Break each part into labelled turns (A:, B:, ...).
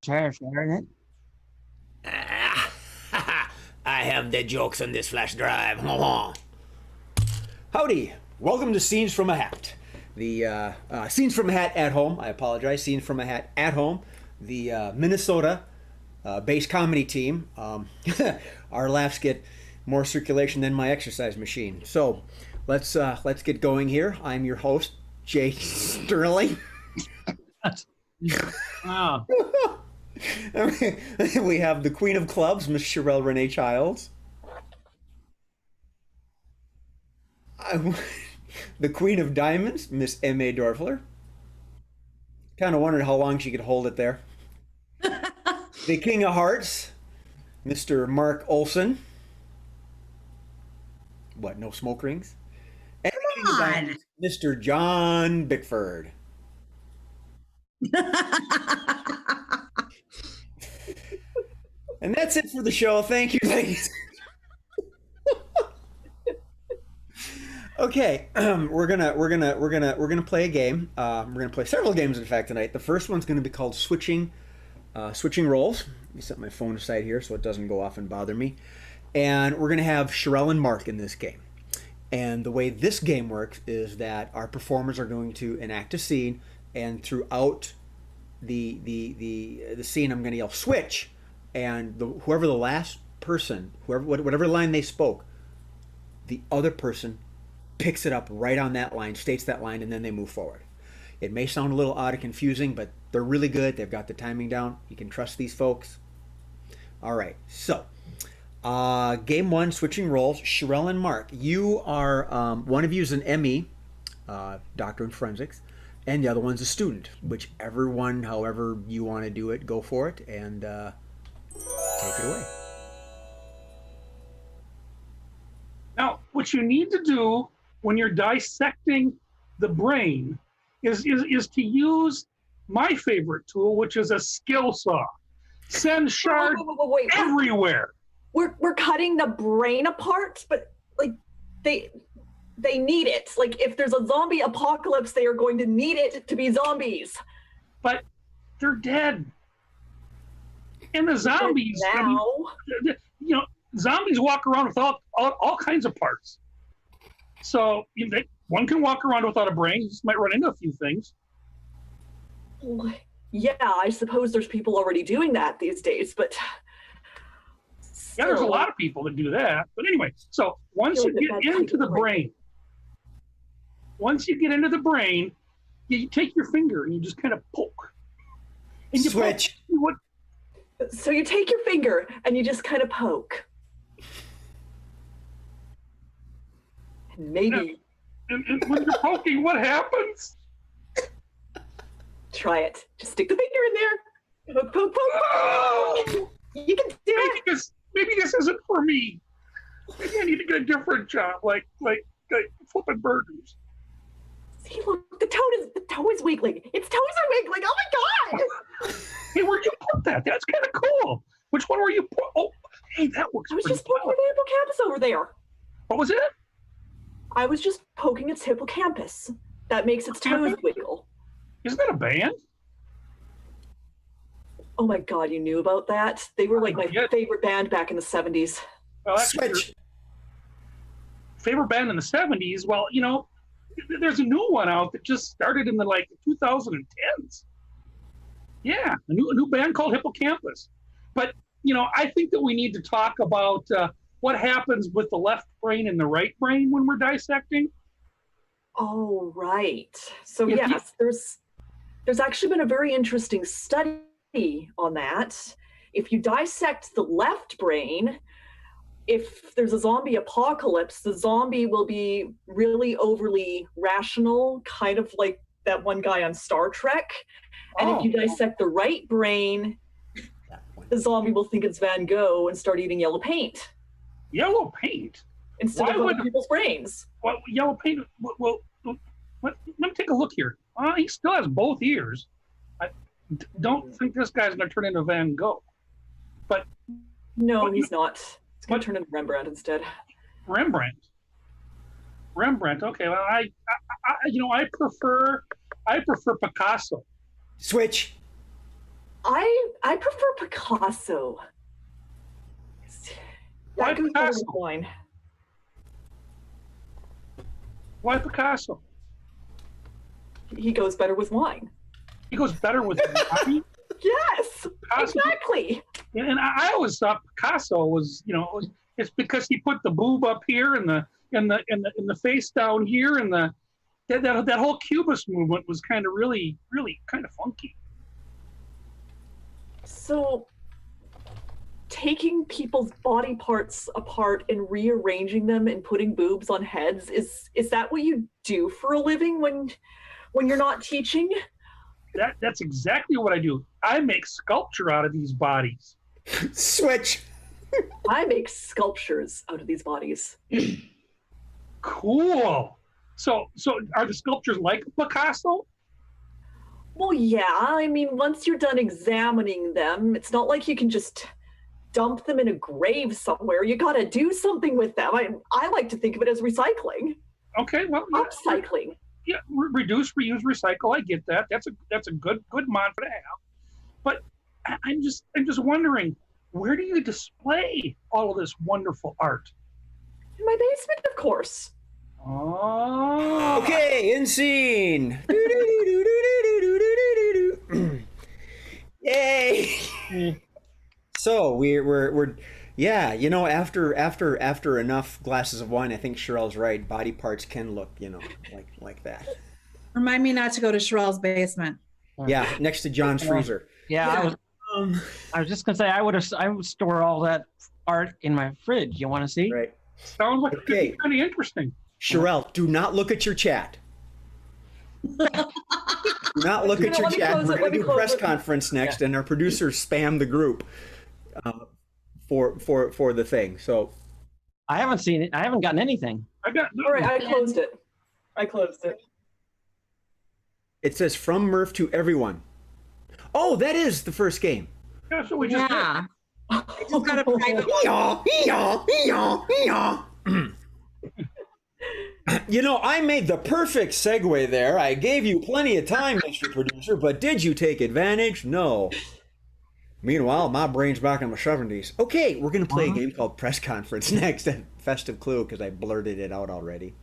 A: sharing it.
B: I have the jokes on this flash drive. Howdy. Welcome to Scenes from a Hat. The Scenes from a Hat at Home. I apologize. Scenes from a Hat at Home. The Minnesota based comedy team. Our laughs get more circulation than my exercise machine. So let's get going here. I'm your host, Jay Sterling.
A: Wow.
B: We have the Queen of Clubs, Miss Sherelle Renee Childs. The Queen of Diamonds, Miss M.A. Dorfler. Kind of wondered how long she could hold it there. The King of Hearts, Mr. Mark Olson. What, no smoke rings? And the King of Diamonds, Mr. John Bickford. And that's it for the show. Thank you, ladies. Okay, we're gonna play a game. We're gonna play several games, in fact, tonight. The first one's gonna be called switching roles. Let me set my phone aside here so it doesn't go off and bother me. And we're gonna have Sherelle and Mark in this game. And the way this game works is that our performers are going to enact a scene, and throughout the scene, I'm gonna yell switch, and whoever the last person, whatever line they spoke, the other person picks it up right on that line, states that line, and then they move forward. It may sound a little odd and confusing, but they're really good. They've got the timing down. You can trust these folks. All right, so game one, switching roles. Sherelle and Mark, you are, one of you is an ME, Doctor in Forensics, and the other one's a student. Whichever one, however you want to do it, go for it, and take it away.
C: Now, what you need to do when you're dissecting the brain is to use my favorite tool, which is a skill saw. Send shards
D: Wait.
C: everywhere.
D: We're cutting the brain apart, but like they need it. Like if there's a zombie apocalypse, they are going to need it to be zombies.
C: But they're dead. And the zombies,
D: now,
C: zombies walk around with all kinds of parts. So one can walk around without a brain. You just might run into a few things.
D: yeah, I suppose there's people already doing that these days, but
C: yeah, there's a lot of people that do that. But anyway, so once you get into the brain, you take your finger and you just kind of poke. And you
B: Switch.
D: So you take your finger and you just kind of poke. Maybe.
C: And when you're poking, what happens?
D: Try it. Just stick the finger in there. Poke, poke, poke.
C: Oh!
D: You can do it.
C: Maybe this isn't for me. Maybe I need to get a different job, like flipping burgers.
D: See, look, the toe is wiggling. Its toes are wiggling. Oh my God!
C: Hey, where'd you put that? That's kind of cool. Which one were you? Oh, hey, that works.
D: I was
C: pretty
D: just poking
C: well.
D: the hippocampus over there.
C: What was it?
D: I was just poking its hippocampus. That makes its toes wiggle.
C: Isn't that a band?
D: Oh my God, you knew about that? They were like my favorite band back in the 70s.
C: Well,
B: Switch.
C: Favorite band in the 70s. Well, there's a new one out that just started in the 2010s. Yeah, a new band called Hippocampus. But I think that we need to talk about what happens with the left brain and the right brain when we're dissecting.
D: Oh, right. So
C: If
D: yes, there's actually been a very interesting study on that. If you dissect the left brain, if there's a zombie apocalypse, the zombie will be really overly rational, kind of like that one guy on Star Trek. And if you dissect the right brain, the zombie will think it's Van Gogh and start eating yellow paint.
C: Yellow paint?
D: Instead of other people's brains.
C: Well, yellow paint, well, let me take a look here. He still has both ears. I don't think this guy's going to turn into Van Gogh. But
D: no, he's not. He's going to turn into Rembrandt instead.
C: Rembrandt. Okay. Well, I prefer Picasso.
B: Switch.
D: I prefer Picasso.
C: Why
D: That goes better
C: Picasso?
D: with wine.
C: Why Picasso?
D: He goes better with wine.
C: He goes better with wine.
D: Yes,
C: Picasso,
D: exactly.
C: and I always thought Picasso was, it's because he put the boob up here and the face down here, and that whole Cubist movement was kind of really kind of funky.
D: So, taking people's body parts apart and rearranging them and putting boobs on heads, is that what you do for a living when you're not teaching?
C: That's exactly what I do. I make sculpture out of these bodies.
B: Switch.
D: I make sculptures out of these bodies.
C: Cool. So are the sculptures like Picasso?
D: Well, yeah. I mean, once you're done examining them, it's not like you can just dump them in a grave somewhere. You got to do something with them. I like to think of it as recycling.
C: Okay, well,
D: Upcycling.
C: yeah, reduce, reuse, recycle. I get that. That's a good mantra to have. But I'm just wondering, where do you display all of this wonderful art?
D: In my basement, of course.
C: Oh.
B: Okay, in scene. Yay! So we're yeah, after enough glasses of wine, I think Cheryl's right. Body parts can look, like that.
A: Remind me not to go to Sherelle's basement.
B: Yeah, next to John's freezer.
E: Yeah, I was just gonna say I would store all that art in my fridge. You want to see?
B: Right.
C: Sounds like it could be pretty interesting.
B: Cheryl, do not look at your chat. Do not look at your chat. We're going to do a press conference next, and our producers spam the group for the thing. So
E: I haven't seen it. I haven't gotten anything.
C: I got
D: All right, I closed it.
B: it says from Murph to everyone. Oh, that is the first game.
C: Yeah, so we just did.
A: Yeah. I just got a private
B: I made the perfect segue there. I gave you plenty of time, Mr. Producer, but did you take advantage? No. Meanwhile, my brain's back in my 70s. Okay, we're going to play a game called Press Conference next. A festive clue because I blurted it out already.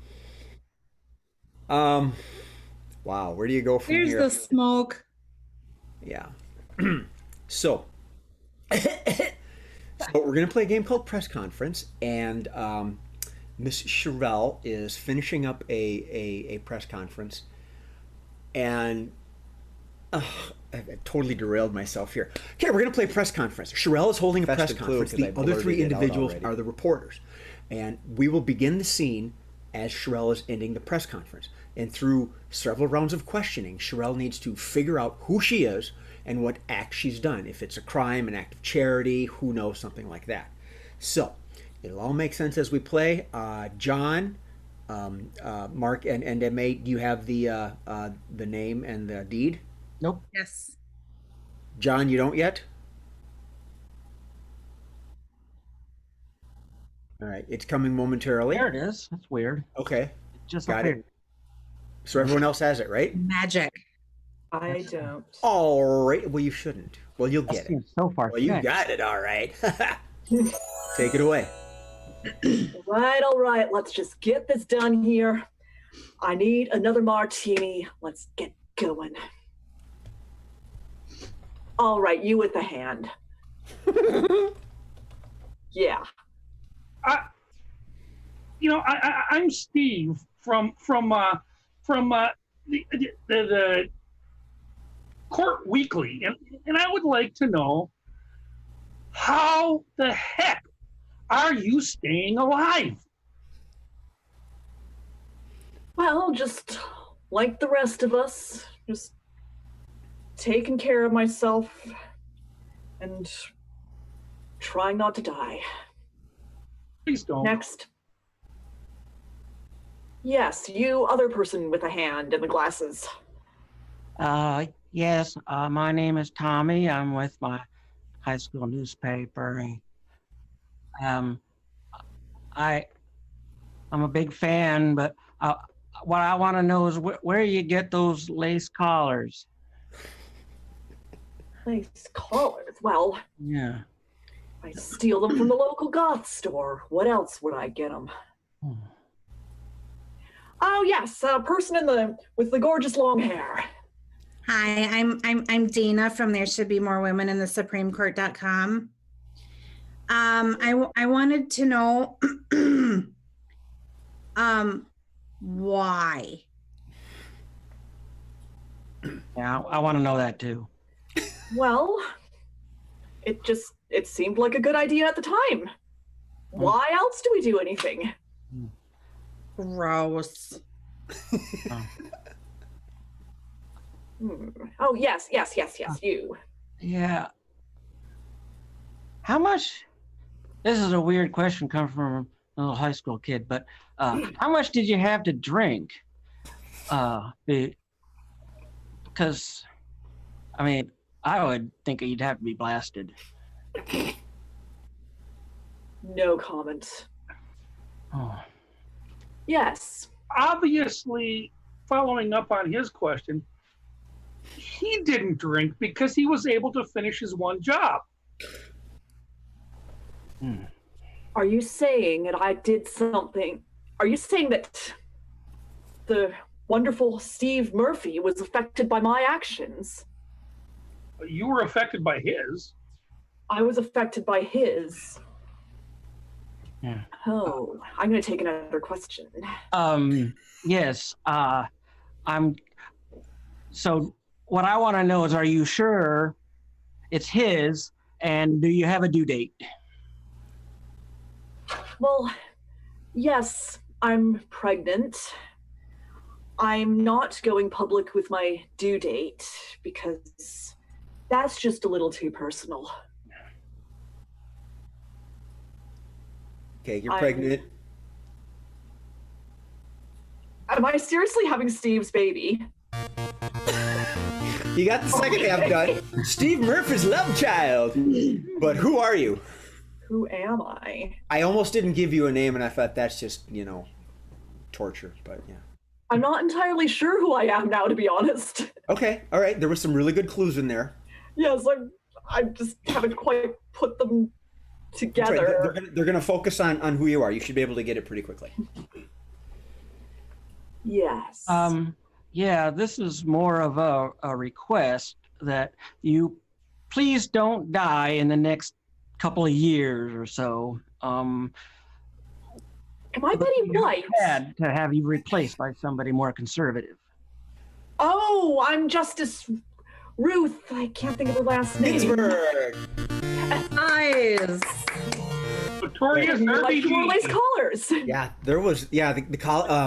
B: Wow, where do you go from
A: Here's
B: here?
A: the smoke.
B: Yeah. So we're going to play a game called Press Conference, and Miss Cherelle is finishing up a press conference, and I totally derailed myself here. Okay, we're going to play press conference. Cherelle is holding a press conference. The other three individuals are the reporters, and we will begin the scene as Cherelle is ending the press conference. And through several rounds of questioning, Cherelle needs to figure out who she is and what act she's done. If it's a crime, an act of charity, who knows, something like that. So it'll all make sense as we play. John, Mark, and M.A., do you have the name and the deed?
E: Nope.
A: Yes.
B: John, you don't yet? All right, it's coming momentarily.
E: There it is. That's weird.
B: Okay,
E: It just
B: got
E: appeared.
B: it. So everyone else has it, right?
A: Magic.
D: I don't.
B: All right. Well, you shouldn't. Well, you'll
E: That
B: get it.
E: seems so far.
B: Well, you got it. All right. Take it away.
D: All right, let's just get this done here. I need another martini. Let's get going. All right, you with the hand. Yeah.
C: I'm Steve from the Court Weekly, and I would like to know, how the heck are you staying alive?
D: Well, just like the rest of us, just taking care of myself and trying not to die.
C: Please don't.
D: Next. Yes, you other person with a hand and the glasses.
E: Yes. My name is Tommy. I'm with my high school newspaper. I'm a big fan, but what I want to know is where you get those lace collars.
D: Nice collars. Well,
E: Yeah.
D: I steal them from the local goth store. What else would I get them?
E: Hmm.
D: Oh yes, a person with the gorgeous long hair.
A: Hi, I'm Dana from There Should Be More Women in the Supreme Court.com. I wanted to know why.
E: Yeah, I want to know that too.
D: Well, it seemed like a good idea at the time. Why else do we do anything?
A: Gross.
E: Oh.
D: Oh yes, you.
E: Yeah. How much? This is a weird question coming from a little high school kid, but how much did you have to drink? Because, I mean, I would think you'd have to be blasted.
D: No comment.
E: Oh.
D: Yes.
C: Obviously, following up on his question, he didn't drink because he was able to finish his one job.
E: Hmm.
D: Are you saying that I did something? Are you saying that the wonderful Steve Murphy was affected by my actions?
C: You were affected by his.
D: I was affected by his.
E: Yeah.
D: Oh, I'm going to take another question.
E: Yes. So what I want to know is, are you sure it's his, and do you have a due date?
D: Well, yes, I'm pregnant. I'm not going public with my due date because that's just a little too personal.
B: Okay, you're pregnant.
D: Am I seriously having Steve's baby?
B: You got the second half done. Steve Murphy's love child. But who are you?
D: Who am I?
B: I almost didn't give you a name, and I thought that's just, torture. But yeah.
D: I'm not entirely sure who I am now, to be honest.
B: Okay, all right. There were some really good clues in there.
D: Yes, I just haven't quite put them
B: That's
D: together.
B: right. They're gonna focus on who you are. You should be able to get it pretty quickly.
D: Yes.
E: Yeah, this is more of a request that you please don't die in the next couple of years or so.
D: Am I Betty White?
E: Sad to have you replaced by somebody more conservative.
D: Oh, I'm Justice Ruth. I can't think of her last name.
B: Ginsburg.
A: Eyes.
C: Notorious
D: Like four lace
C: RBG.
D: collars.
B: Yeah, there was. Yeah,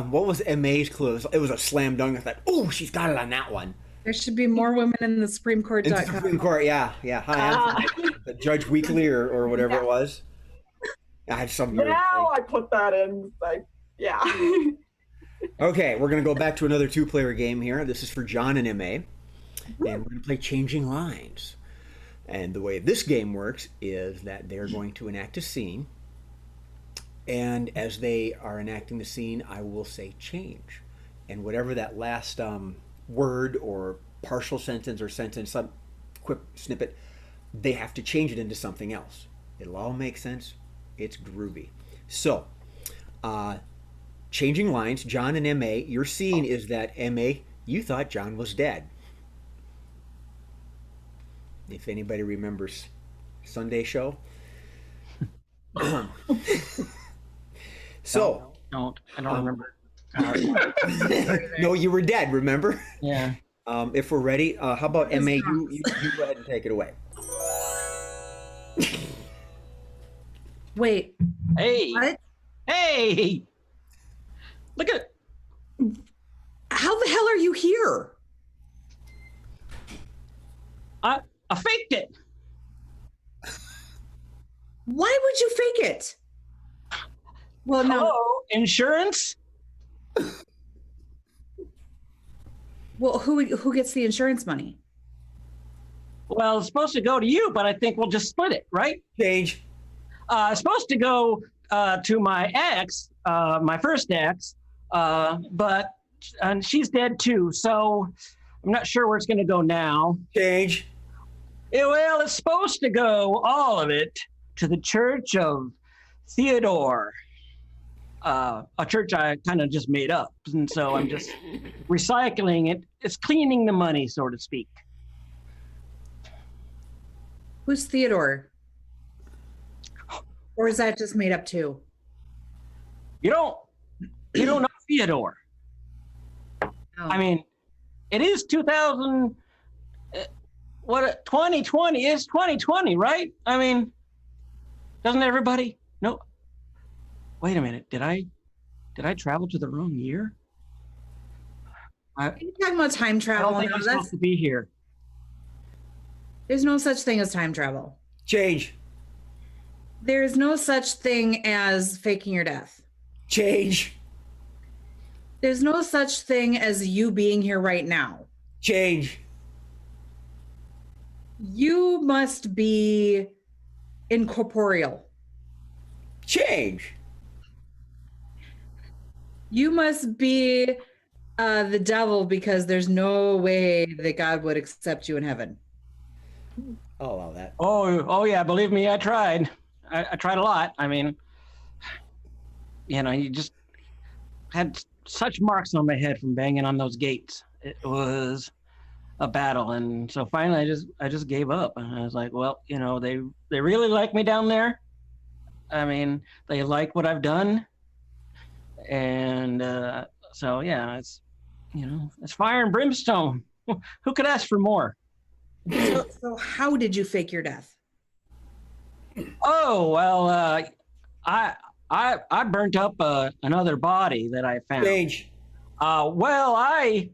B: what was MA's clue? It was a slam dunk. I thought, oh, she's got it on that one.
A: There should be more women in the Supreme
B: In the
A: Court.com.
B: Supreme Court, yeah. Hi, I'm the Judge Weekly or whatever it was. I had some.
D: Now I put that in. Yeah.
B: Okay, we're gonna go back to another two-player game here. This is for John and MA, and we're gonna play Changing Lines. And the way this game works is that they're going to enact a scene, and as they are enacting the scene, I will say change, and whatever that last word or partial sentence or sentence, some quick snippet, they have to change it into something else. It'll all make sense. It's groovy. So, Changing Lines, John and MA, your scene is that MA, you thought John was dead. If anybody remembers Sunday show. So.
E: I don't remember.
B: No, you were dead, remember?
E: Yeah.
B: If we're ready, how about MA, you go ahead and take it away.
A: Wait,
E: Hey.
A: what?
E: Hey. Look at.
A: How the hell are you here?
E: I faked it.
A: Why would you fake it? Well, no.
E: Hello, insurance.
A: Well, who gets the insurance money?
E: Well, it's supposed to go to you, but I think we'll just split it, right?
B: Change.
E: It's supposed to go to my ex, my first ex, but she's dead too. So I'm not sure where it's going to go now.
B: Change.
E: Yeah, well, it's supposed to go, all of it, to the Church of Theodore, a church I kind of just made up. And so I'm just recycling it. It's cleaning the money, so to speak.
A: Who's Theodore? Or is that just made up too?
E: You don't know Theodore.
A: Oh.
E: I mean, it is 2000. 2020 is 2020, right? I mean, doesn't everybody know? Wait a minute. Did I travel to the wrong year?
A: Are you talking about time
E: I
A: travel?
E: don't think
A: No,
E: I'm supposed to be here.
A: there's no such thing as time travel.
B: Change.
A: There's no such thing as faking your death.
B: Change.
A: There's no such thing as you being here right now.
B: Change.
A: You must be incorporeal.
B: Change.
A: You must be the devil because there's no way that God would accept you in heaven.
B: I'll allow that.
E: Oh yeah, believe me, I tried. I tried a lot. I mean, you just had such marks on my head from banging on those gates. It was a battle, and so finally I just gave up. And I was like, well, they really like me down there. I mean, they like what I've done, and so yeah, it's it's fire and brimstone. Who could ask for more?
A: So how did you fake your death?
E: Oh well, I burnt up another body that I found.
B: Change.
E: Well, I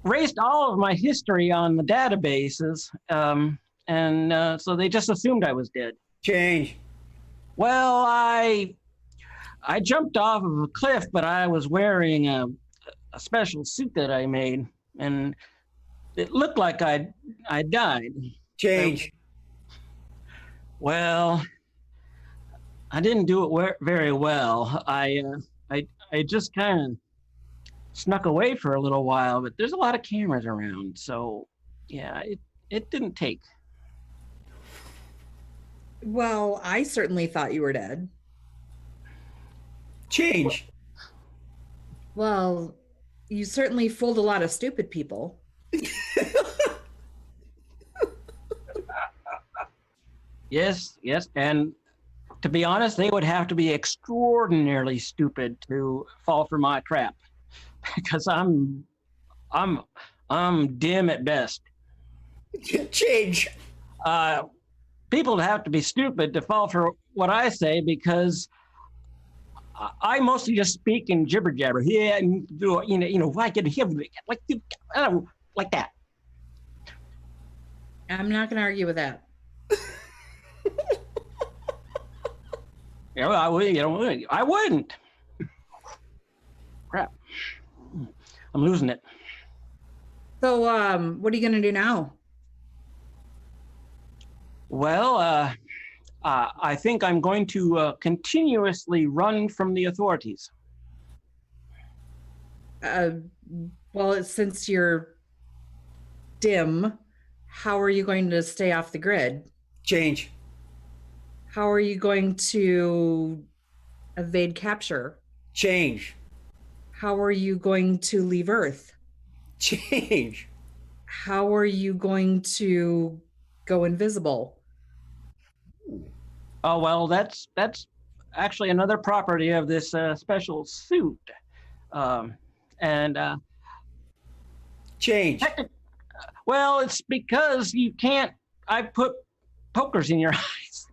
E: raced all of my history on the databases, and so they just assumed I was dead.
B: Change.
E: Well, I jumped off of a cliff, but I was wearing a special suit that I made, and it looked like I died.
B: Change.
E: Well, I didn't do it very well. I just kind of snuck away for a little while, but there's a lot of cameras around, so yeah, it didn't take.
A: Well, I certainly thought you were dead.
B: Change.
A: Well, you certainly fooled a lot of stupid people.
E: Yes, and to be honest, they would have to be extraordinarily stupid to fall for my trap, because I'm dim at best.
B: Change.
E: People have to be stupid to fall for what I say, because I mostly just speak in jibber jabber. Yeah, like that.
A: I'm not going to argue with that.
E: Yeah, I wouldn't. Crap. I'm losing it.
A: So, what are you going to do now?
E: Well, I think I'm going to continuously run from the authorities.
A: Well, since you're dim, how are you going to stay off the grid?
B: Change.
A: How are you going to evade capture?
B: Change.
A: How are you going to leave Earth?
B: Change.
A: How are you going to go invisible?
E: Oh, well, that's actually another property of this special suit.
B: Change.
E: Well, it's because you can't. I put pokers in your eyes.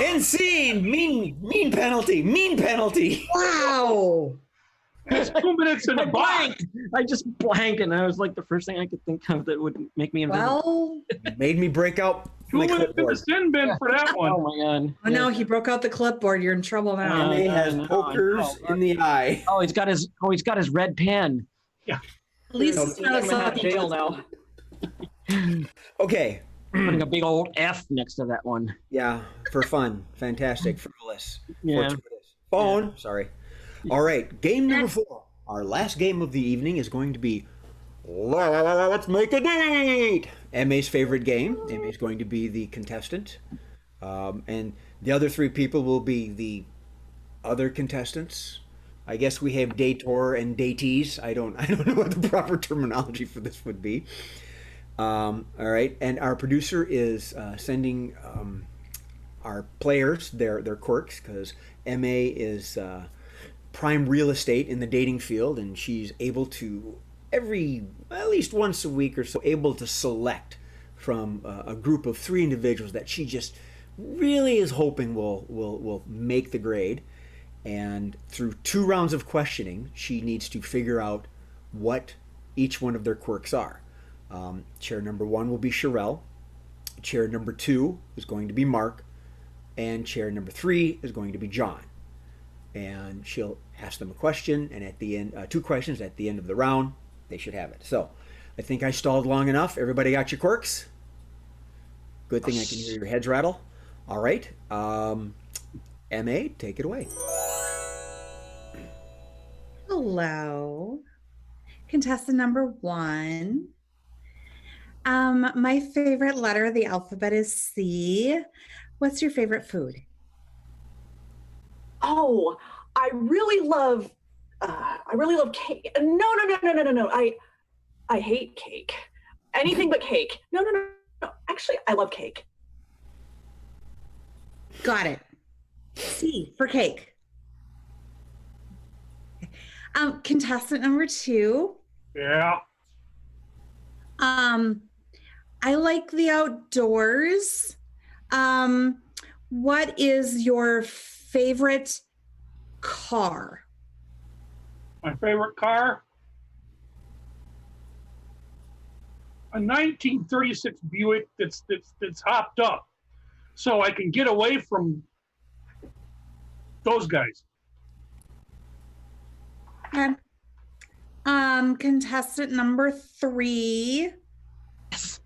B: End scene. Mean penalty. Mean penalty.
A: Wow.
C: It's 2 minutes in the box.
E: I just blanked, and I was like the first thing I could think of that would make me invisible.
A: Well,
B: Made me break out
C: 2
B: my
C: minutes in the
B: clipboard.
C: sin bin for that one.
E: Oh my god!
A: oh no, he broke out the clipboard. You're in trouble now.
B: And he has
E: no,
B: pokers
E: no.
B: in the eye.
E: Oh, he's got his red pen.
A: At least it's not
D: I'm in jail now.
B: Okay.
E: Putting a big old F next to that one.
B: Yeah, for fun. Fantastic. Frivolous.
E: Yeah.
B: Fortuitous. Phone. Sorry. All right. Game number 4. Our last game of the evening is going to be Let's make a date. MA's favorite game. MA is going to be the contestant, and the other three people will be the other contestants. I guess we have dator and datees. I don't know what the proper terminology for this would be. All right, and our producer is sending our players their quirks because MA is prime real estate in the dating field, and she's able to at least once a week or so able to select from a group of three individuals that she just really is hoping will make the grade. And through 2 rounds of questioning, she needs to figure out what each one of their quirks are. Chair number 1 will be Sherelle. Chair number 2 is going to be Mark. And chair number 3 is going to be John. And she'll ask them a question, and at the end, 2 questions at the end of the round, they should have it. So I think I stalled long enough. Everybody got your quirks? Good thing I can hear your heads rattle. All right. MA, take it away.
A: Hello. Contestant number 1. My favorite letter of the alphabet is C. What's your favorite food?
D: Oh, I really love cake. No. I hate cake. Anything but cake. No. Actually, I love cake.
A: Got it. C for cake. Contestant number 2.
C: Yeah.
A: I like the outdoors. What is your favorite car?
C: My favorite car? A 1936 Buick that's hopped up, so I can get away from those guys.
A: Okay. Contestant number 3.
E: Yes.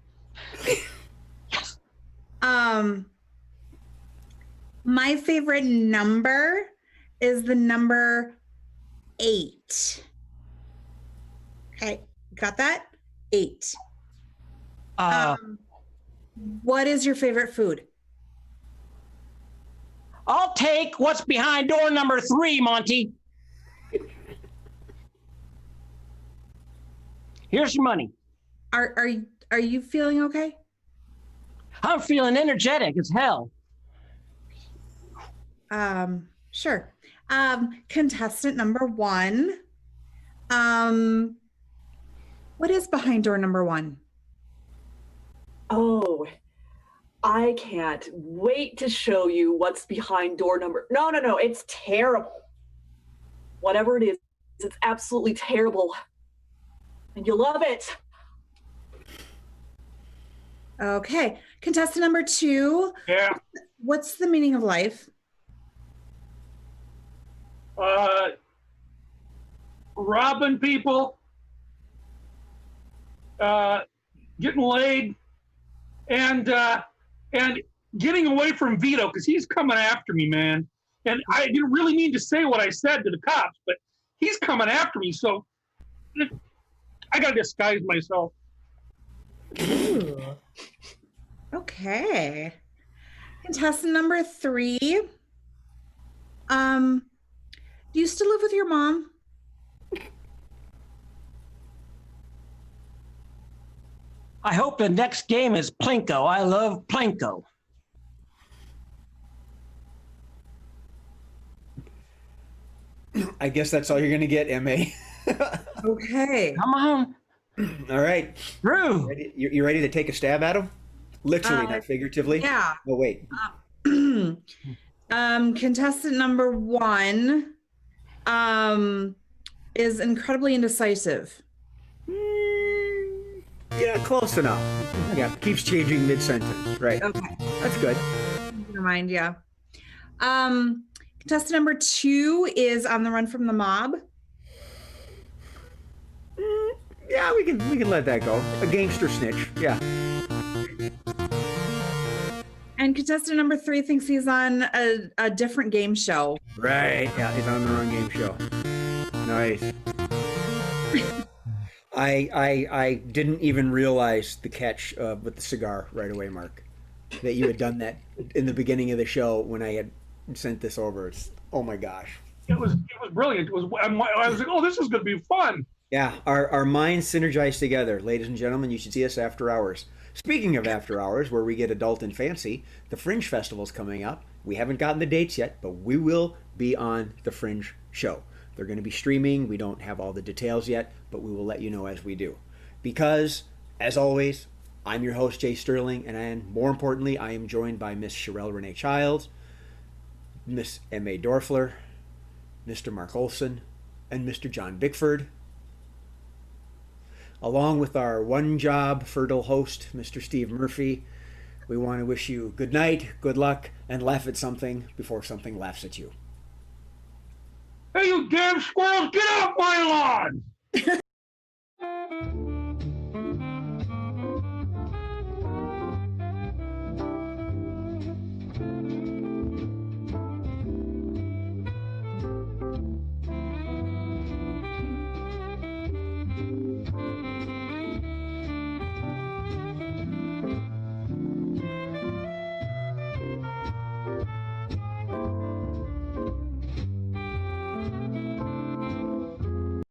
A: My favorite number is the number 8. Okay, got that? 8. What is your favorite food?
E: I'll take what's behind door number 3, Monty. Here's your money.
A: Are you feeling okay?
E: I'm feeling energetic as hell.
A: Sure. Contestant number 1. What is behind door number 1?
D: Oh, I can't wait to show you what's behind door number. No. It's terrible. Whatever it is, it's absolutely terrible. And you'll love it.
A: Okay. Contestant number 2.
C: Yeah.
A: What's the meaning of life?
C: Robbing people, getting laid, and getting away from Vito because he's coming after me, man. And I didn't really mean to say what I said to the cops, but he's coming after me, so I gotta disguise myself.
A: Ooh. Okay. Contestant number 3. Do you still live with your mom?
E: I hope the next game is Plinko. I love Plinko.
B: I guess that's all you're going to get, MA.
A: Okay.
E: Come on.
B: All right.
E: Drew.
B: You ready to take a stab at him? Literally, not figuratively?
A: Yeah.
B: Oh, wait.
A: Contestant number 1 is incredibly indecisive.
B: Yeah, close enough. Yeah, keeps changing mid-sentence. Right.
A: Okay.
B: That's good.
A: Never mind, yeah. Contestant number 2 is on the run from the mob.
B: Yeah, we can let that go. A gangster snitch. Yeah.
A: And contestant number 3 thinks he's on a different game show.
B: Right. Yeah, he's on the wrong game show. Nice. I didn't even realize the catch with the cigar right away, Mark. That you had done that in the beginning of the show when I had sent this over. It's, oh my gosh.
C: It was brilliant. I was like, oh, this is going to be fun.
B: Yeah, our minds synergize together. Ladies and gentlemen, you should see us after hours. Speaking of after hours, where we get adult and fancy, the Fringe Festival's coming up. We haven't gotten the dates yet, but we will be on the Fringe show. They're going to be streaming. We don't have all the details yet, but we will let you know as we do. Because, as always, I'm your host, Jay Sterling, and more importantly, I am joined by Miss Sherelle Renee Childs, Miss M.A. Dorfler, Mr. Mark Olson, and Mr. John Bickford, along with our one-job fertile host, Mr. Steve Murphy. We want to wish you good night, good luck, and laugh at something before something laughs at you.
C: Hey, you damn squirrels, get off my lawn!